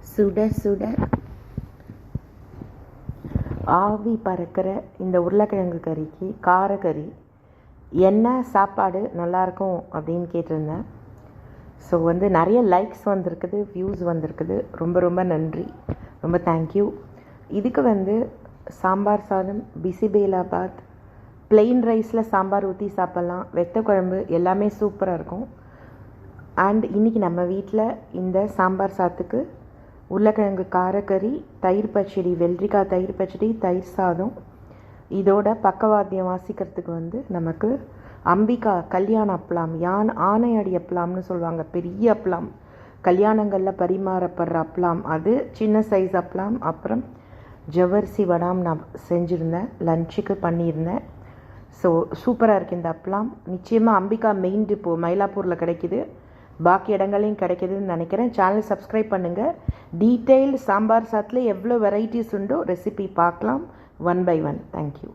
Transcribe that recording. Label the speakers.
Speaker 1: சுட சுட ஆவி பறக்கிற இந்த உருளைக்கிழங்கு கறிக்கு காரக்கறி என்ன சாப்பாடு நல்லாயிருக்கும் அப்படின்னு கேட்டிருந்தேன். ஸோ நிறைய லைக்ஸ் வந்திருக்குது, வியூஸ் வந்திருக்குது. ரொம்ப ரொம்ப நன்றி, ரொம்ப தேங்க்யூ. இதுக்கு சாம்பார் சாதம், பிசிபேலாபாத், பிளெயின் ரைஸில் சாம்பார் ஊற்றி சாப்பிட்லாம், வெத்த குழம்பு எல்லாமே சூப்பராக இருக்கும். அண்ட் இன்றைக்கி நம்ம வீட்டில் இந்த சாம்பார் சாதத்துக்கு உருளைக்கிழங்கு காரக்கறி, தயிர் பச்சடி, வெள்ளரிக்காய் தயிர் பச்சடி, தயிர் சாதம், இதோட பக்கவாத்தியம் வாசிக்கிறதுக்கு நமக்கு அம்பிகா கல்யாண அப்பளம், ஆனையடி அப்பளம்னு சொல்லுவாங்க, பெரிய அப்பளம், கல்யாணங்களில் பரிமாறப்படுற அப்பளம், அது சின்ன சைஸ் அப்பளம். அப்புறம் ஜவ்வரிசி வடாம் நான் செஞ்சுருந்தேன், லஞ்சுக்கு பண்ணியிருந்தேன். ஸோ சூப்பராக இருக்குது இந்த அப்பளம். நிச்சயமாக அம்பிகா மெயின் டிப்போ மயிலாப்பூரில் கிடைக்கிது, பாக்கி இடங்களையும் கிடைக்கிதுன்னு நினைக்கிறேன். சேனல் சப்ஸ்கிரைப் பண்ணுங்கள். டீட்டெயில்டு சாம்பார் சாத்தில் எவ்வளோ வெரைட்டிஸ் உண்டோ ரெசிபி பார்க்கலாம், ஒன் பை ஒன். தேங்க்யூ.